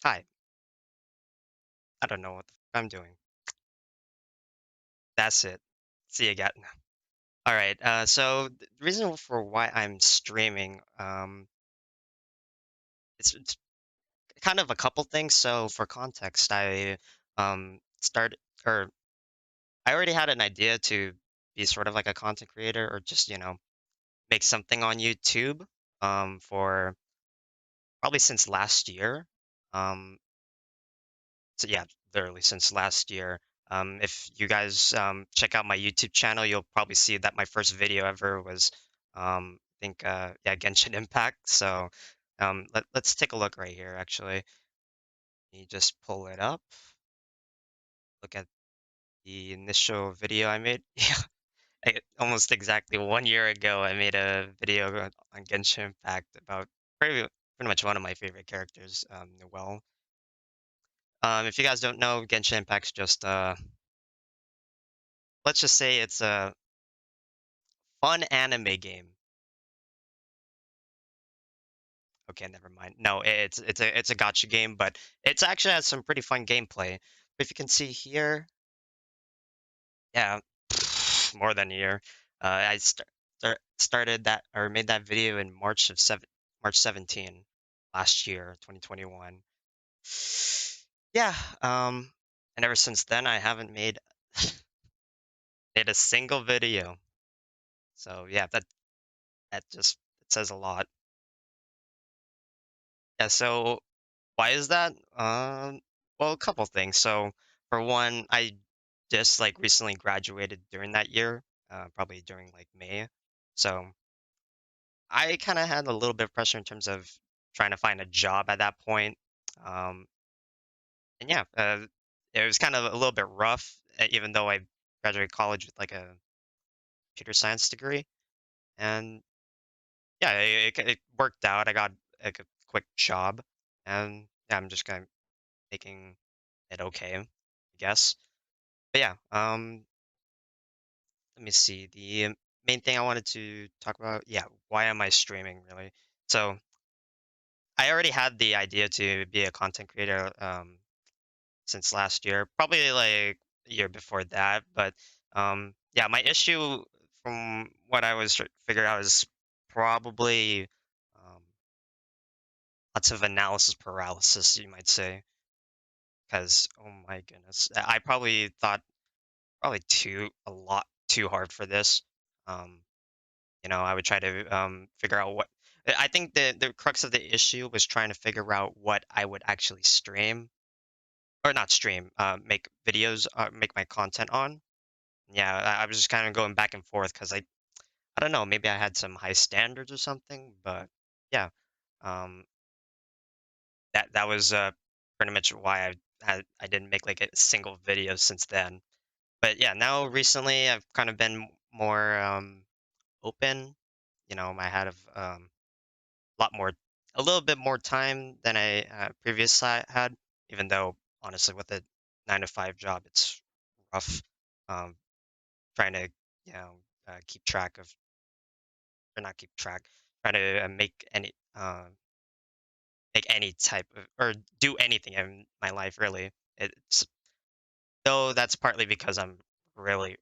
Hi. I don't know what the f I'm doing. That's it. See you again. All right. So the reason for why I'm streaming, it's kind of a couple things. So for context, I started or I already had an idea to be sort of like a content creator or just make something on YouTube for probably since last year. Um, So yeah, literally since last year. If you guys check out my YouTube channel, you'll probably see that my first video ever was, I think, yeah, Genshin Impact. So let's take a look right here. Actually, you just pull it up. Look at the initial video I made. Yeah, almost exactly 1 year ago, I made a video on Genshin Impact about pretty much one of my favorite characters, Noelle. If you guys don't know, Genshin Impact's just let's just say it's a fun anime game. Okay, never mind. No, it's a gotcha game, but it's actually has some pretty fun gameplay. If you can see here, yeah, more than a year. I started that or made that video in March 17 last year, 2021. Yeah, and ever since then I haven't made a single video. So yeah, that just it says a lot. Yeah, so why is that? Well, a couple things. So, for one, I just like recently graduated during that year, probably during like May. So, I kind of had a little bit of pressure in terms of trying to find a job at that point. Um, and yeah, it was kind of a little bit rough, even though I graduated college with like a computer science degree. And yeah, it worked out. I got like a quick job, and yeah, I'm just kind of making it okay, I guess. But yeah, let me see. The main thing I wanted to talk about, yeah, why am I streaming really? So I already had the idea to be a content creator since last year, probably like a year before that. But yeah, my issue from what I was figuring out is probably um, lots of analysis paralysis, you might say, because oh my goodness, I probably thought probably a lot too hard for this. Um, I would try to figure out what I think the crux of the issue was trying to figure out what I would actually stream or not stream, make videos, make my content on. Yeah, I was just kind of going back and forth because I don't know, maybe I had some high standards or something, but yeah, um, that was pretty much why I didn't make like a single video since then. But yeah, now recently I've kind of been more open. I had lot more, a little bit more time than I previously had. Even though honestly, with a 9 to 5 job, it's rough trying to you know keep track of or not keep track, try to make any type of or do anything in my life really. It's though that's partly because I'm really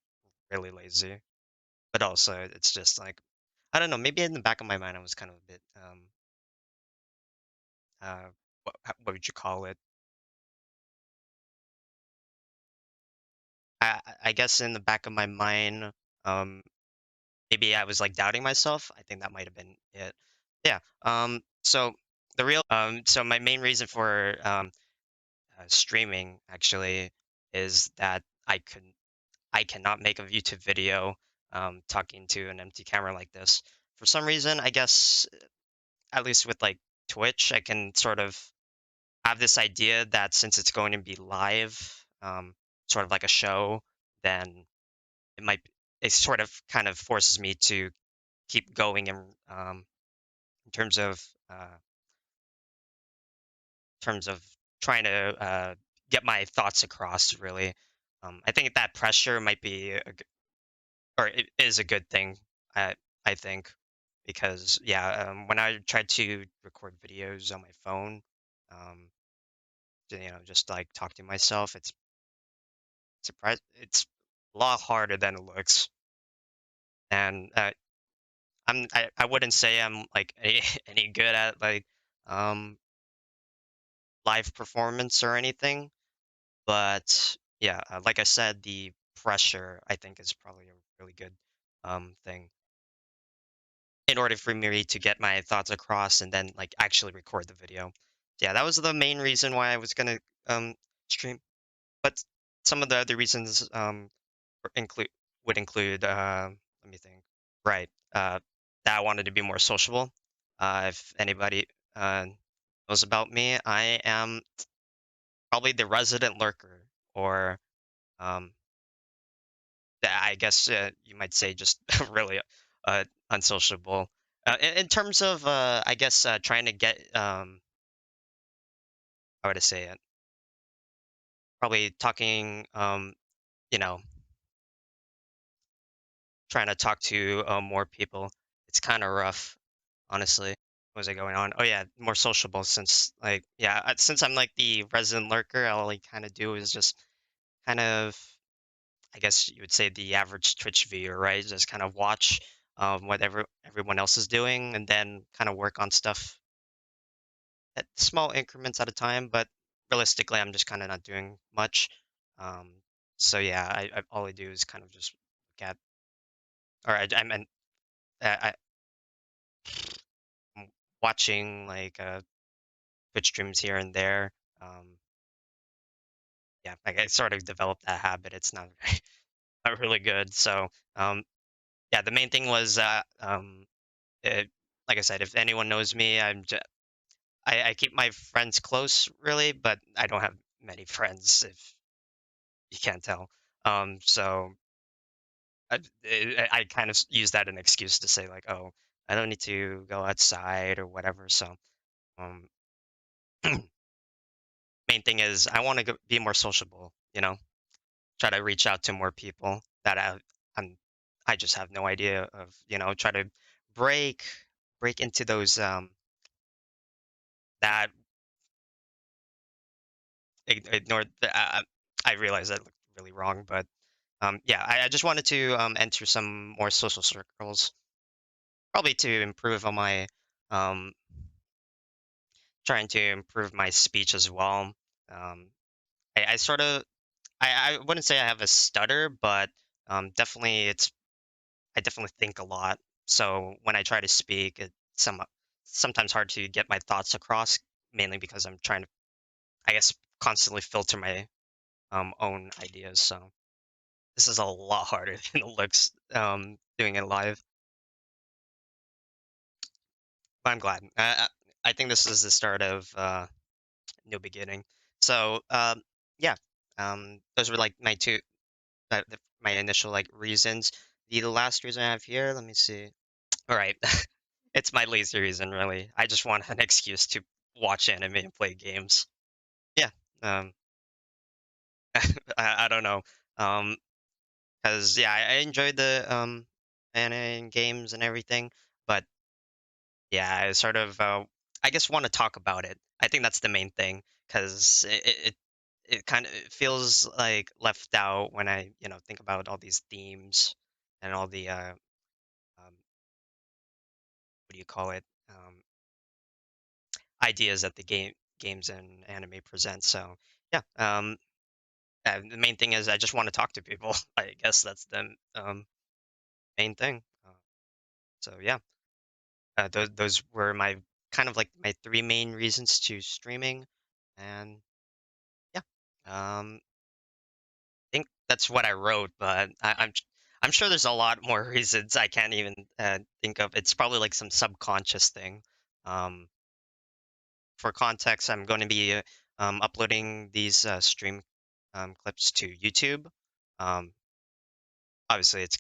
really lazy, but also it's just like I don't know. Maybe in the back of my mind, I was kind of a bit uh, what would you call it? I guess in the back of my mind, um, maybe I was like doubting myself. I think that might have been it. Yeah. So my main reason for streaming actually is that I cannot make a YouTube video talking to an empty camera like this. For some reason, I guess at least with like Twitch, I can sort of have this idea that since it's going to be live, sort of like a show, then it might it sort of kind of forces me to keep going in uh, terms of trying to get my thoughts across. Really, I think that pressure might be or it is a good thing. I I think because yeah, when I tried to record videos on my phone. Um, just like talk to myself. It's a lot harder than it looks, and I wouldn't say I'm like any good at like um live performance or anything, but yeah, like I said, the pressure I think is probably a really good thing in order for me to get my thoughts across and then like actually record the video. Yeah, that was the main reason why I was gonna um stream. But some of the other reasons include would include let me think. Right. That I wanted to be more sociable. If anybody knows about me, I am probably the resident lurker, or um, I guess you might say just really unsociable. In terms of, I guess, trying to get, how would I say it? Probably talking, you know, trying to talk to more people. It's kind of rough, honestly. What was I going on? Oh yeah, more sociable since like yeah, since I'm like the resident lurker, all I kind of do is just kind of I guess you would say the average Twitch viewer, right? Just kind of watch whatever everyone else is doing, and then kind of work on stuff at small increments at a time. But realistically, I'm just kind of not doing much. Um, so yeah, all I do is kind of just look at, or I meant I'm watching like Twitch streams here and there. Um, yeah, like I sort of developed that habit. It's not not really good. So yeah, the main thing was it, like I said, if anyone knows me, I keep my friends close, really, but I don't have many friends, if you can't tell. So I kind of use that an excuse to say like, oh, I don't need to go outside or whatever. So um, main thing is I want to be more sociable. Try to reach out to more people that I'm I just have no idea of. Try to break break into those that ignore the, I realize that looked really wrong, but yeah, I just wanted to enter some more social circles, probably to improve on my um, trying to improve my speech as well. Um, I sort of I wouldn't say I have a stutter, but definitely I definitely think a lot. So when I try to speak, it's sometimes hard to get my thoughts across, mainly because I'm trying to, I guess, constantly filter my own ideas. So this is a lot harder than it looks doing it live. But I'm glad. I think this is the start of new beginning. So yeah, those were like my two, my initial like reasons. The last reason I have here, let me see. All right, it's my lazy reason really. I just want an excuse to watch anime and play games. Yeah, um, I don't know. Um, because yeah, I enjoyed the anime and games and everything, but yeah, I sort of I guess want to talk about it. I think that's the main thing because it kind of it feels like left out when I think about all these themes and all the what do you call it, ideas that the games and anime present. So yeah, the main thing is I just want to talk to people. I guess that's the main thing. So yeah, those were my kind of like my three main reasons to streaming, and yeah, I think that's what I wrote. But I'm sure there's a lot more reasons I can't even think of. It's probably like some subconscious thing. Um, for context, I'm going to be uploading these stream clips to YouTube. Um, obviously, it's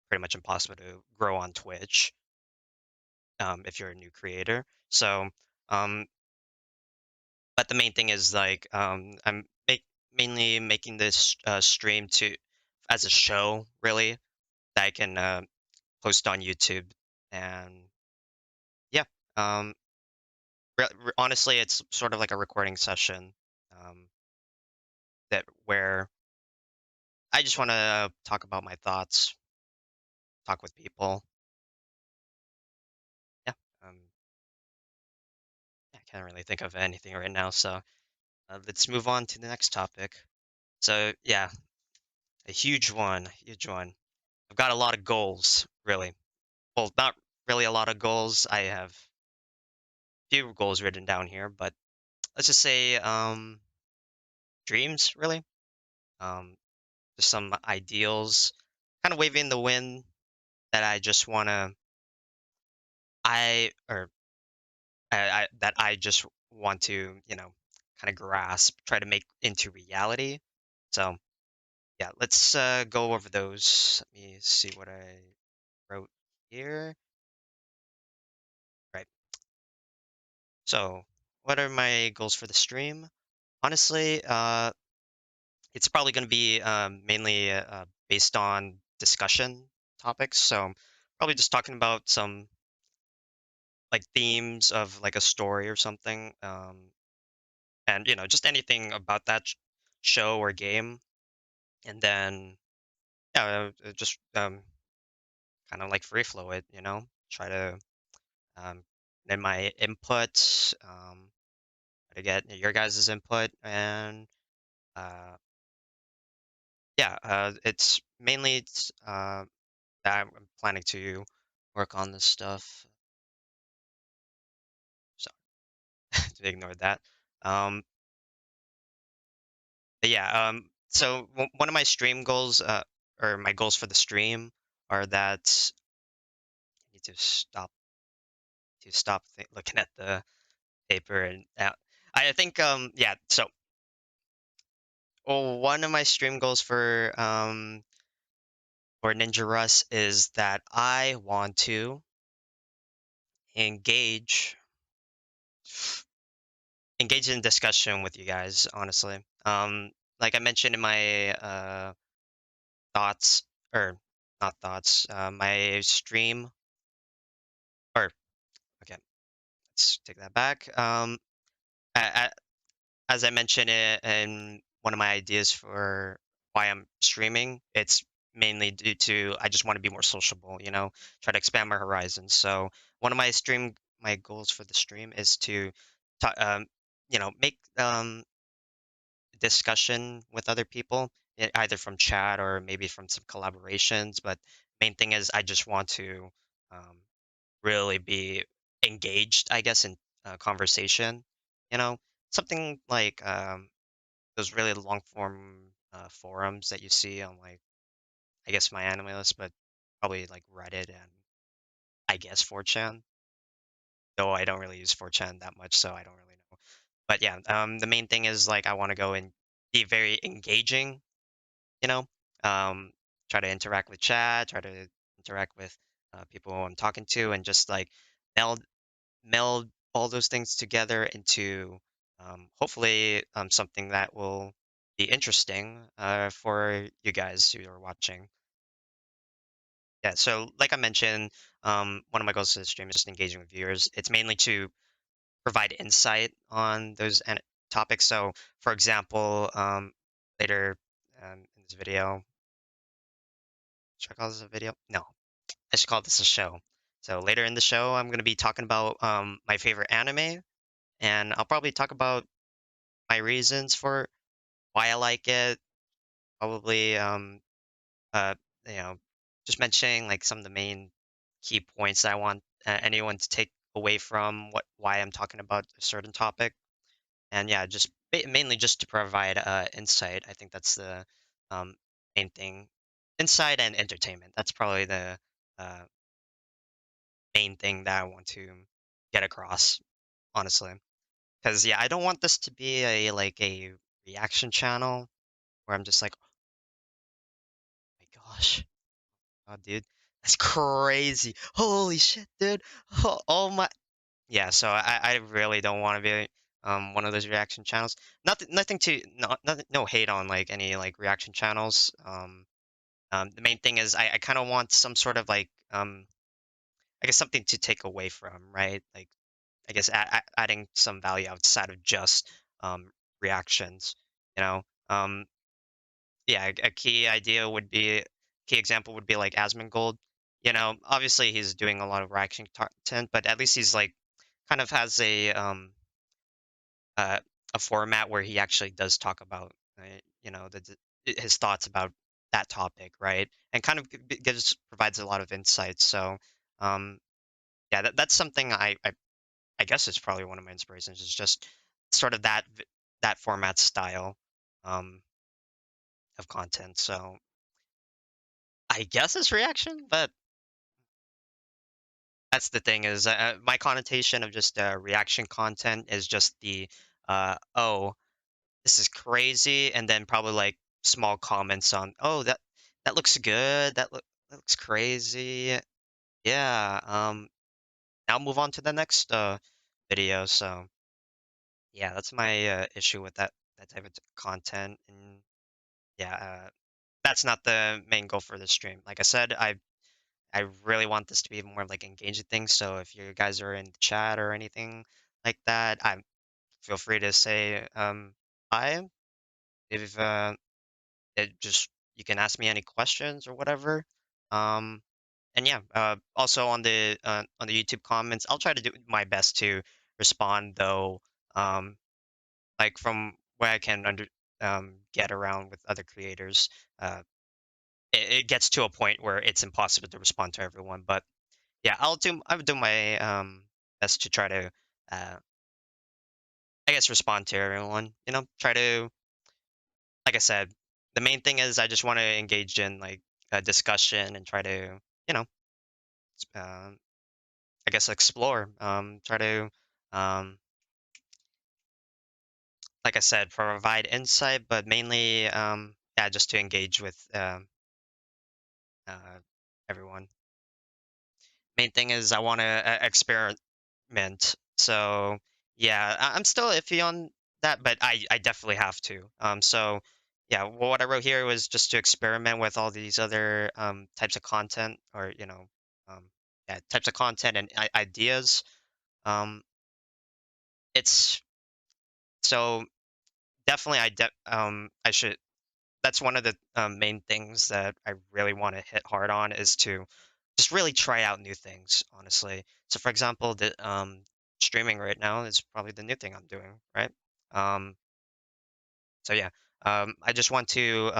pretty much impossible to grow on Twitch if you're a new creator. So, um, but the main thing is like mainly making this stream to as a show, really, that I can post on YouTube, and yeah, um, honestly, it's sort of like a recording session. that where I just want to talk about my thoughts, talk with people. Yeah. Um, I can't really think of anything right now, so let's move on to the next topic. So yeah, a huge one, huge one. I've got a lot of goals, really. Well, not really a lot of goals. I have few goals written down here, but let's just say dreams, really. Um, just some ideals, kind of waving in the wind that I just wanna, I or that I just want to, kind of grasp, try to make into reality. So yeah, let's go over those. Let me see what I wrote here. Right. So, what are my goals for the stream? Honestly, it's probably going to be mainly based on discussion topics. So, probably just talking about some like themes of like a story or something, and just anything about that show or game. And then yeah, just kind of like free flow it. Try to then my input, try to get your guys' input, and uh, yeah, it's mainly that I'm planning to work on this stuff. So to ignore that. Um, but yeah, so one of my stream goals, or my goals for the stream, are that I need to stop looking at the paper and I think yeah. So one of my stream goals for Ninjaruss is that I want to engage engage in discussion with you guys, honestly. Like I mentioned in my thoughts, or not thoughts, my stream, or okay, let's take that back. I, as I mentioned in one of my ideas for why I'm streaming, it's mainly due to I just want to be more sociable, try to expand my horizons. So one of my goals for the stream is to talk, make discussion with other people, either from chat or maybe from some collaborations. But main thing is I just want to um, really be engaged, I guess, in conversation. You know, something like those really long form forums that you see on like I guess my anime list, but probably like Reddit and I guess 4chan. Though I don't really use 4chan that much, so I don't really know. But yeah, the main thing is like I want to go and be very engaging, you know, um, try to interact with chat, try to interact with people I'm talking to, and just like meld meld all those things together into hopefully something that will be interesting for you guys who are watching. Yeah, so like I mentioned, one of my goals to the stream is just engaging with viewers. It's mainly to provide insight on those topics. So, for example, later in this video, should I call this a video? No, I should call this a show. So later in the show, I'm going to be talking about my favorite anime, and I'll probably talk about my reasons for why I like it. Probably, uh, you know, just mentioning like some of the main key points that I want anyone to take away from why I'm talking about a certain topic. And yeah, just mainly just to provide insight. I think that's the um, main thing. Insight and entertainment. That's probably the uh, main thing that I want to get across, honestly. Because yeah, I don't want this to be a reaction channel where I'm just like, oh my gosh, oh dude, that's crazy. Holy shit, dude. Oh my. Yeah, so I really don't want to be one of those reaction channels. Nothing to nothing, no hate on like any like reaction channels. The main thing is I kind of want some sort of like I guess something to take away from, right? Like I guess adding some value outside of just um reactions, you know. Um, yeah, a key example would be like Asmongold. You know, obviously he's doing a lot of reaction content, but at least he's like kind of has uh, a format where he actually does talk about you know his thoughts about that topic, right? And kind of provides a lot of insights. So um, yeah, that's something I guess it's probably one of my inspirations is just sort of that format style um, of content. So I guess it's reaction, but that's the thing is my connotation of just reaction content is just the oh, this is crazy, and then probably like small comments on, oh, that looks good, that looks crazy, yeah. Now move on to the next video. So yeah, that's my issue with that type of content, and yeah, that's not the main goal for this stream. Like I said, I really want this to be more of like engaging thing. So if you guys are in the chat or anything like that, I feel free to say hi. If it just you can ask me any questions or whatever. Um, and yeah, also on the YouTube comments, I'll try to do my best to respond though. Um, like from where I can get around with other creators. Uh, it gets to a point where it's impossible to respond to everyone, but yeah, I'll do my best to try to uh I guess respond to everyone. You know, try to like I said, the main thing is I just want to engage in like a discussion and try to you know um I guess explore try to um like I said provide insight, but mainly yeah just to engage with uh everyone. Main thing is I want to experiment. So yeah, I'm still iffy on that, but I definitely have to. So yeah, what I wrote here was just to experiment with all these other types of content, or um, yeah, types of content and ideas. Um, it's so definitely I should that's one of the main things that I really want to hit hard on is to just really try out new things, honestly. So, for example, the streaming right now is probably the new thing I'm doing, right? Um, so yeah, I just want to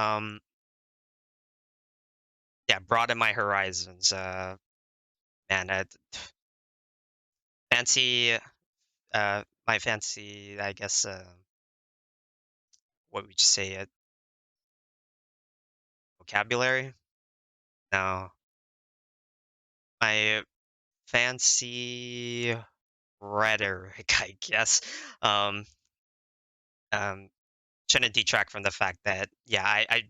yeah broaden my horizons. And fancy my fancy, I guess. What would you say? Vocabulary? No, my fancy rhetoric, I guess. Um, um, shouldn't detract from the fact that yeah, I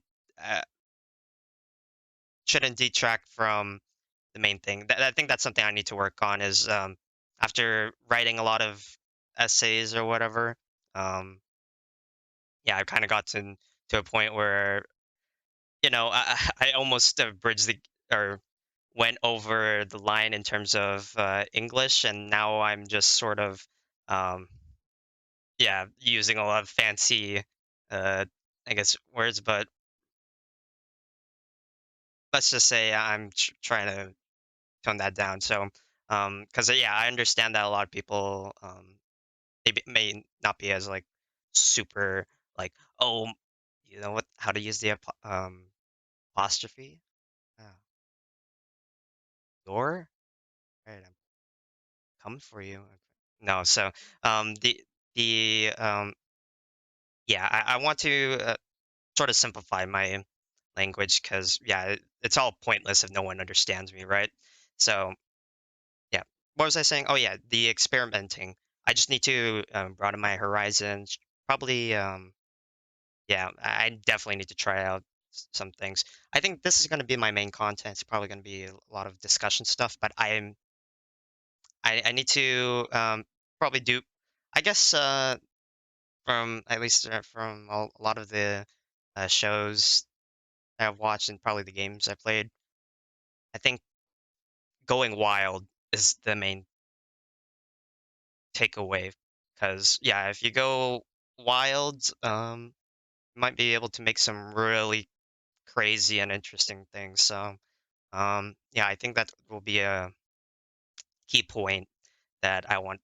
shouldn't detract from the main thing. I think that's something I need to work on is after writing a lot of essays or whatever. Um, yeah, I kind of got to a point where I almost bridged the or went over the line in terms of English, and now I'm just sort of um, yeah, using a lot of fancy, uh, I guess, words, but let's just say I'm trying to tone that down. So, because yeah, I understand that a lot of people, may not be as like super like, oh, you know what, how to use the apostrophe, uh, your, right, I'm coming for you. No, so the yeah, I want to sort of simplify my language because yeah, it's all pointless if no one understands me, right? So yeah, what was I saying? Oh yeah, the experimenting. I just need to broaden my horizons. Probably, yeah, I definitely need to try out some things. I think this is going to be my main content. It's probably going to be a lot of discussion stuff, but I need to probably do. I guess from at least from a lot of the shows I've watched and probably the games I played, I think going wild is the main takeaway. Because yeah, if you go wild, might be able to make some really crazy and interesting things. So, yeah, I think that will be a key point that I want.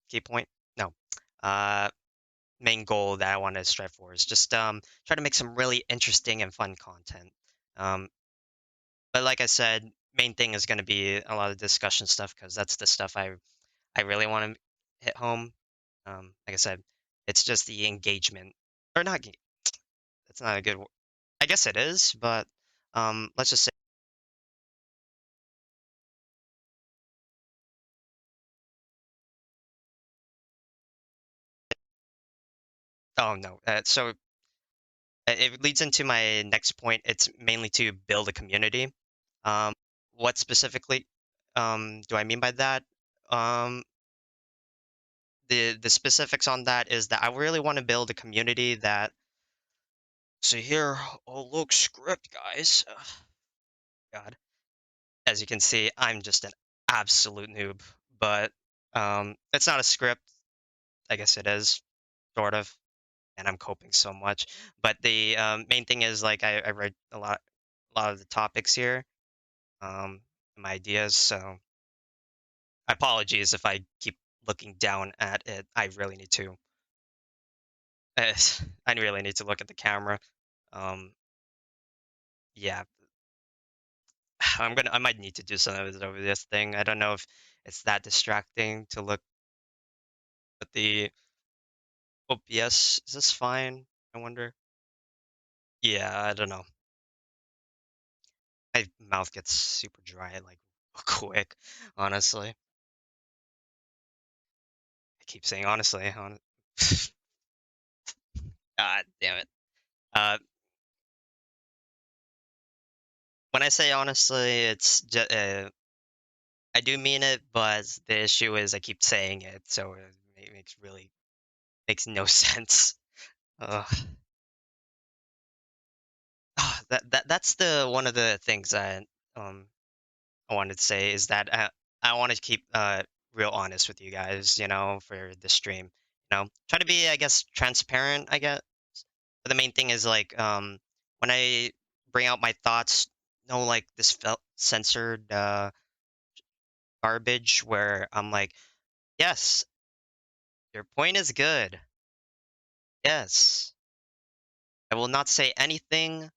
Key point? No. Uh, Main goal that I want to strive for is just try to make some really interesting and fun content. Um, but like I said, main thing is going to be a lot of discussion stuff because that's the stuff I really want to hit home. Like I said, it's just the engagement or not. It's not a good. I guess it is, but let's just say. Oh no. It leads into my next point. It's mainly to build a community. Um, what specifically do I mean by that? Um, the specifics on that is that I really want to build a community that. So here, oh look, script guys. Ugh, God, as you can see, I'm just an absolute noob. But it's not a script. I guess it is sort of, and I'm coping so much. But the main thing is like I read a lot of the topics here, my ideas. So apologies if I keep looking down at it. I really need to. I really need to look at the camera. Um, yeah, I might need to do some of it over this thing. I don't know if it's that distracting to look at the OBS. Is this fine? I wonder. Yeah, I don't know. My mouth gets super dry like quick, honestly. I keep saying honestly. God damn it. Uh, when I say honestly, it's just I do mean it, but the issue is I keep saying it, so it makes no sense. Ugh. That's the one of the things um I wanted to say is that I want to keep real honest with you guys, for the stream. Try to be, I guess, transparent, I guess. But the main thing is like when I bring out my thoughts, no like this felt censored garbage where I'm like, yes, your point is good. Yes, I will not say anything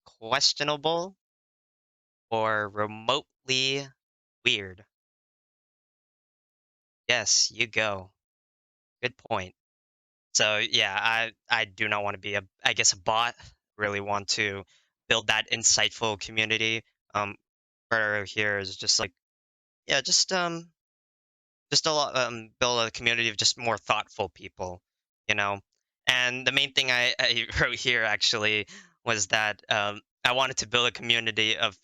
questionable or remotely weird. Yes, you go. Good point. So yeah, I do not want to be I guess a bot. Really want to build that insightful community. Part here is just like yeah, just a lot build a community of just more thoughtful people, you know. And the main thing I wrote here actually was that I wanted to build a community of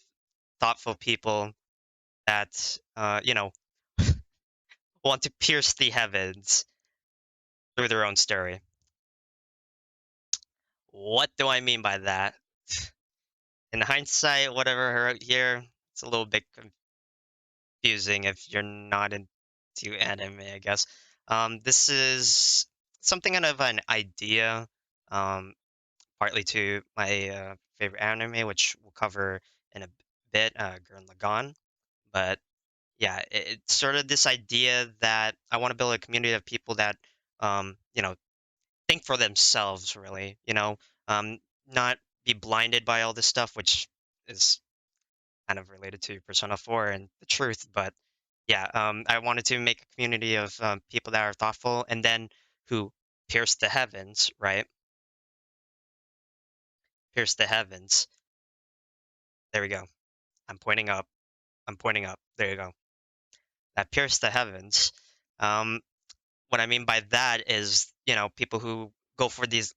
thoughtful people that want to pierce the heavens through their own story. What do I mean by that? In hindsight, whatever I wrote here, it's a little bit confusing if you're not into anime, I guess. This is something kind of an idea, um, partly to my favorite anime, which we'll cover in a bit, Gurren Lagann. But yeah, it's sort of this idea that I want to build a community of people that, think for themselves, really, not be blinded by all this stuff, which is kind of related to Persona 4 and the truth. But yeah, I wanted to make a community of people that are thoughtful and then who pierce the heavens, right? Pierce the heavens. There we go. I'm pointing up. I'm pointing up. There you go. That pierce the heavens. Um, what I mean by that is, people who go for these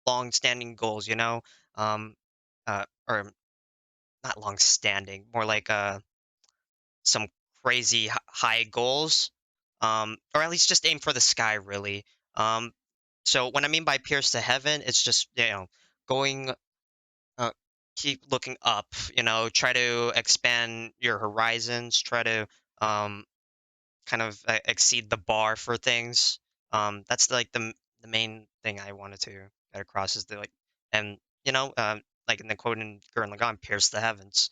long-standing goals, or not long-standing, more like some crazy high goals, or at least just aim for the sky, really. Um, so what I mean by pierce to heaven, it's just going, uh, keep looking up. Try to expand your horizons. Try to um, kind of exceed the bar for things. That's like the main thing I wanted to get across is that like, and like in the quote in Gurren Lagann, pierce the heavens.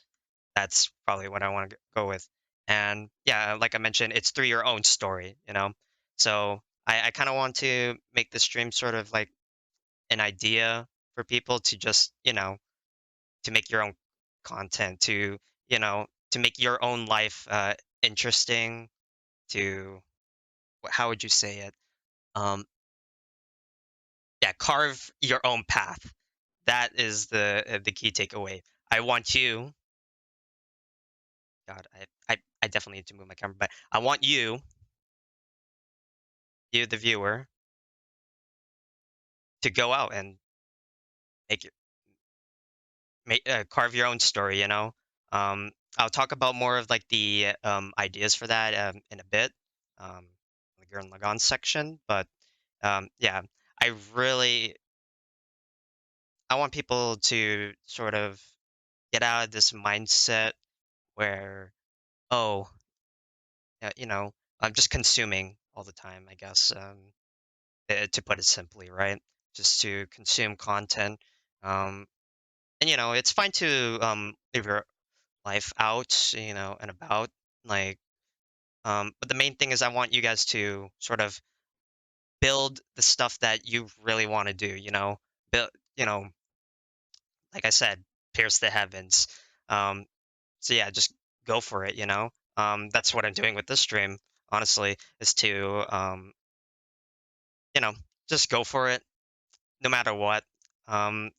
That's probably what I want to go with. And yeah, like I mentioned, it's through your own story. So I kind of want to make the stream sort of like an idea for people to just, to make your own content, to make your own life interesting, to, how would you say it? Um, yeah, carve your own path. That is the key takeaway. I want you, God, I definitely need to move my camera, but I want you, the viewer, to go out and make your carve your own story. I'll talk about more of like the ideas for that in a bit, the Gurren Lagann section. But yeah, I really I want people to sort of get out of this mindset where, oh, I'm just consuming all the time. I guess to put it simply, right? Just to consume content. Um, and it's fine to live your life out, and about, like, but the main thing is I want you guys to sort of build the stuff that you really want to do, build, like I said, pierce the heavens. Um, so yeah, just go for it. That's what I'm doing with this stream, honestly, is to, you know, just go for it no matter what. Um,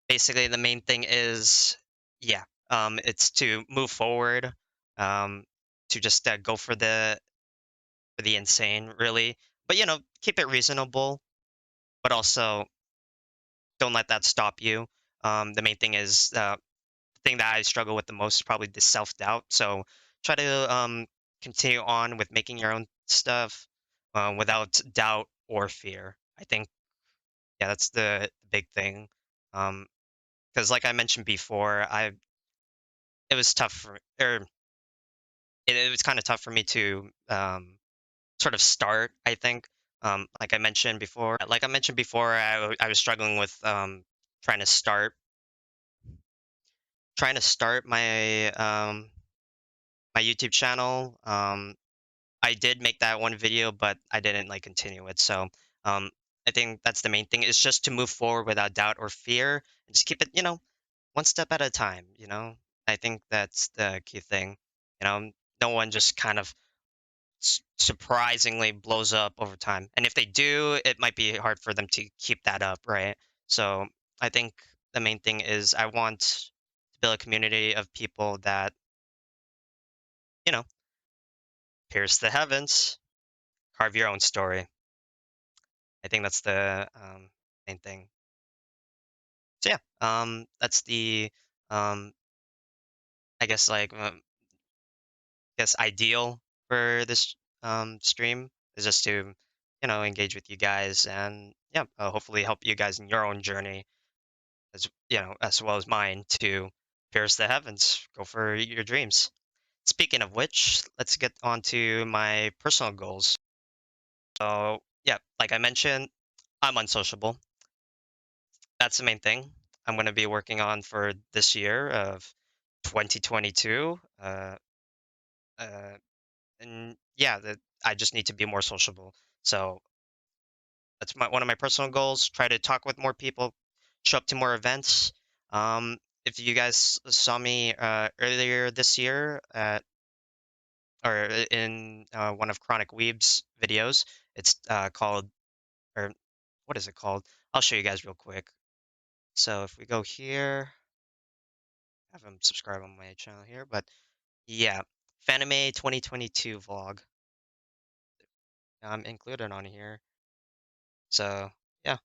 Basically, the main thing is, yeah, it's to move forward, um, to just go for the insane, really. But keep it reasonable, but also don't let that stop you. The main thing is the thing that I struggle with the most is probably the self doubt. So try to continue on with making your own stuff without doubt or fear. I think, yeah, that's the big thing. Because like I mentioned before, it was tough it was kind of tough for me to sort of start. I think, like I mentioned before, I was struggling with trying to start my YouTube channel. I did make that one video, but I didn't like continue it. So um, I think that's the main thing, is just to move forward without doubt or fear, and just keep it, one step at a time. I think that's the key thing. No one just kind of surprisingly blows up over time, and if they do, it might be hard for them to keep that up, right? So I think the main thing is I want to build a community of people that, you know, pierce the heavens, carve your own story. I think that's the main thing. So yeah, that's the um, I guess like ideal for this stream is just to engage with you guys, and yeah, hopefully help you guys in your own journey, as well as mine, to pierce the heavens, go for your dreams. Speaking of which, let's get on to my personal goals. So yeah, like I mentioned, I'm unsociable. That's the main thing I'm going to be working on for this year of 2022. Uh, and yeah, that I just need to be more sociable. So that's one of my personal goals. Try to talk with more people, show up to more events. If you guys saw me earlier this year in one of Chronic Weeb's videos, it's called, or what is it called? I'll show you guys real quick. So if we go here, have them subscribe on my channel here, but yeah, Fanime 2022 vlog. I'm included on here. So yeah,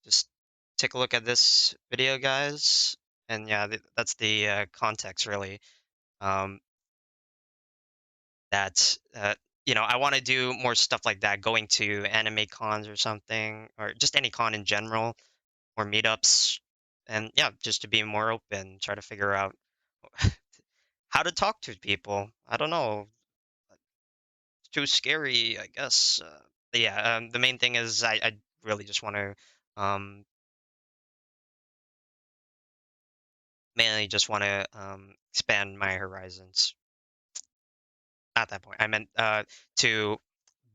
just take a look at this video, guys. And yeah, that's the context, really. Um, that I want to do more stuff like that, going to anime cons or something, or just any con in general, or meetups, and yeah, just to be more open, try to figure out how to talk to people. I don't know, it's too scary, I guess. But yeah, the main thing is I really just want to um, mainly just want to expand my horizons at that point. I meant to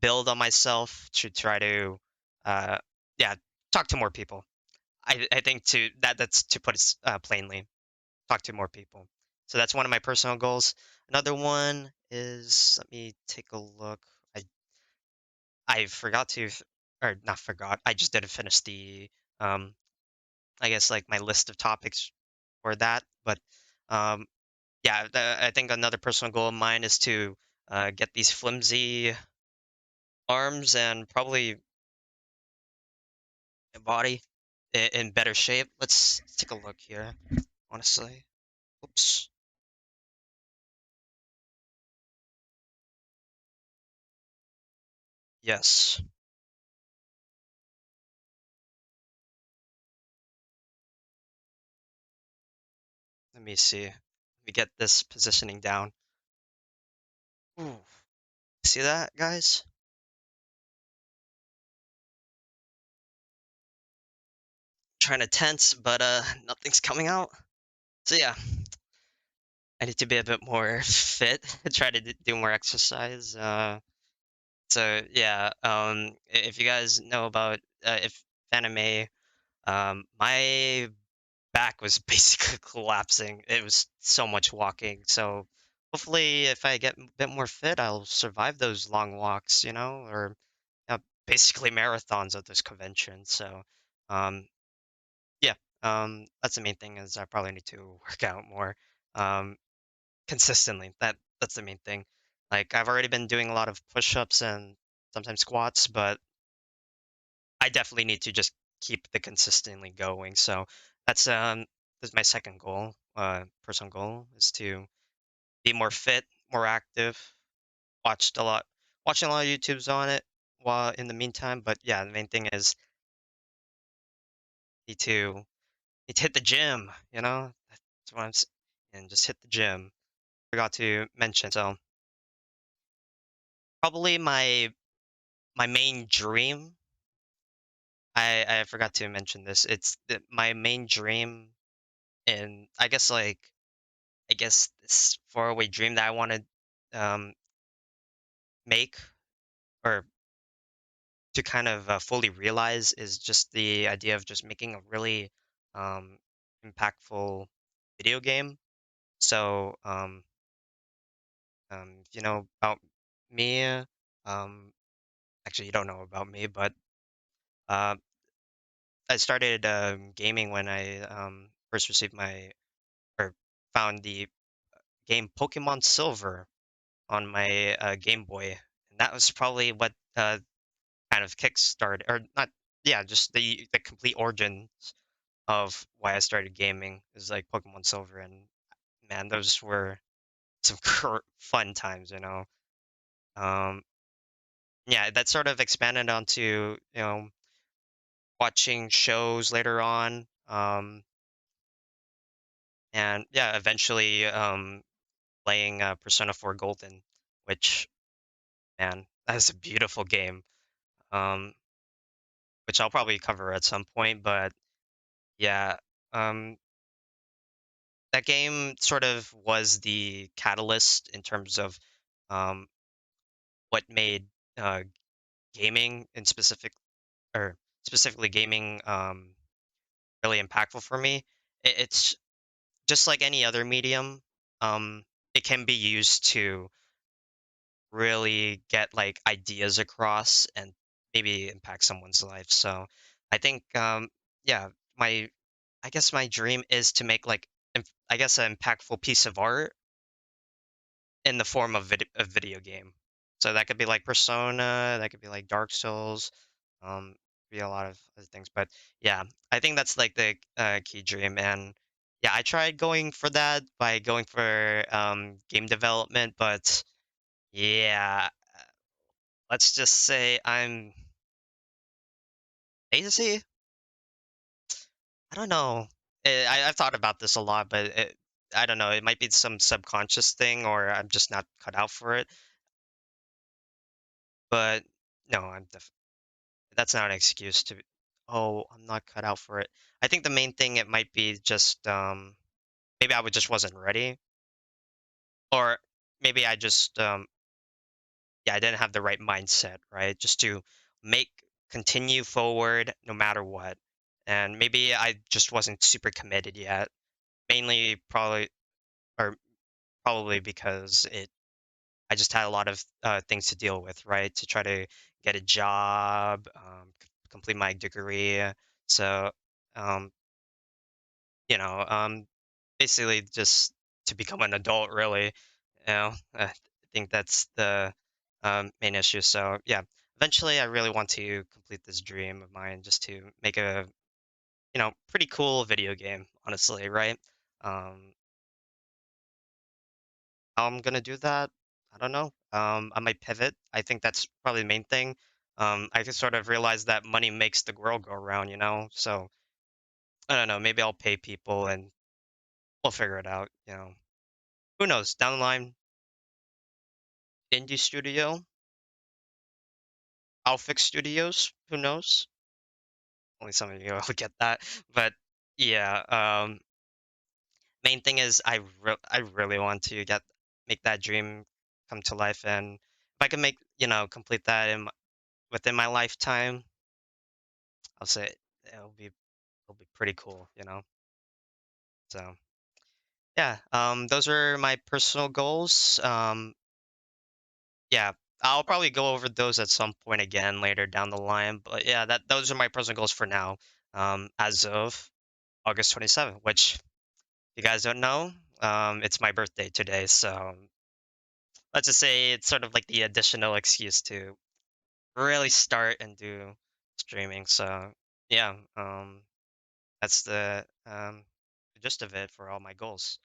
build on myself, to try to uh, yeah, talk to more people. I think to that's to put it plainly, talk to more people. So that's one of my personal goals. Another one is, let me take a look. I I forgot to or not forgot. I just didn't finish the um I guess like my list of topics for that, but um yeah, I think another personal goal of mine is to get these flimsy arms and probably a body in better shape. Let's take a look here. Honestly, oops. Yes. Let me see. Let me get this positioning down. Ooh. See that, guys? Trying to tense, but nothing's coming out. So yeah, I need to be a bit more fit. Try to do more exercise. So yeah, if you guys know about if anime, my back was basically collapsing. It was so much walking. So hopefully, if I get a bit more fit, I'll survive those long walks, or basically marathons at this convention. So, um, yeah, that's the main thing is I probably need to work out more, um, consistently. That's the main thing. Like I've already been doing a lot of push-ups and sometimes squats, but I definitely need to just keep the consistently going. So that's my second goal, personal goal is to be more fit, more active. Watched a lot, watching a lot of YouTubes on it while in the meantime. But yeah, the main thing is need to need to hit the gym. That's what and just hit the gym. Forgot to mention. So probably my main dream. I forgot to mention this. It's my main dream, and I guess this faraway dream that I want to make or to kind of fully realize is just the idea of just making a really um, impactful video game. So, if you know about me, actually, you don't know about me, but uh, I started gaming when I first received my or found the game Pokemon Silver on my Game Boy, and that was probably what kind of kickstarted, or not, yeah, just the complete origins of why I started gaming is like Pokemon Silver, and man, those were some fun times. Um, yeah, that sort of expanded onto watching shows later on, and yeah, eventually playing Persona 4 Golden, which man, that is a beautiful game. Um, which I'll probably cover at some point, but yeah, um, that game sort of was the catalyst in terms of um, what made uh, gaming in specific or specifically gaming really impactful for me. It's just like any other medium. Um, it can be used to really get like ideas across and maybe impact someone's life. So I think yeah, my I guess my dream is to make like I guess an impactful piece of art in the form of a video game. So that could be like Persona, that could be like Dark Souls, be a lot of other things. But yeah, I think that's like the key dream. And yeah, I tried going for that by going for game development, but yeah, let's just say I'm lazy. I don't know. I've thought about this a lot, but I don't know. It might be some subconscious thing, or I'm just not cut out for it. But no, That's not an excuse to, oh, I'm not cut out for it. I think the main thing it might be just maybe I would just wasn't ready, or maybe I just yeah, I didn't have the right mindset, right? Just to make continue forward no matter what. And maybe I just wasn't super committed yet. Mainly or probably because it I just had a lot of things to deal with, right? To try to get a job, complete my degree. So, um, basically just to become an adult, really. I think that's the main issue. So, yeah, eventually, I really want to complete this dream of mine, just to make a pretty cool video game. Honestly, right? Um, how I'm gonna do that, I don't know. I might pivot. I think that's probably the main thing. I just sort of realized that money makes the world go around. So I don't know. Maybe I'll pay people and we'll figure it out. Who knows? Down the line, indie studio, Alphix Studios. Who knows? Only some of you will get that. But yeah, main thing is I really want to get make that dream come to life, and if I can complete that within my lifetime, I'll say it'll be pretty cool. So yeah, those are my personal goals. Yeah, I'll probably go over those at some point again later down the line. But yeah, that those are my personal goals for now. As of August 27th, which if you guys don't know, it's my birthday today. So let's just say it's sort of like the additional excuse to really start and do streaming. So yeah, that's the gist of it for all my goals.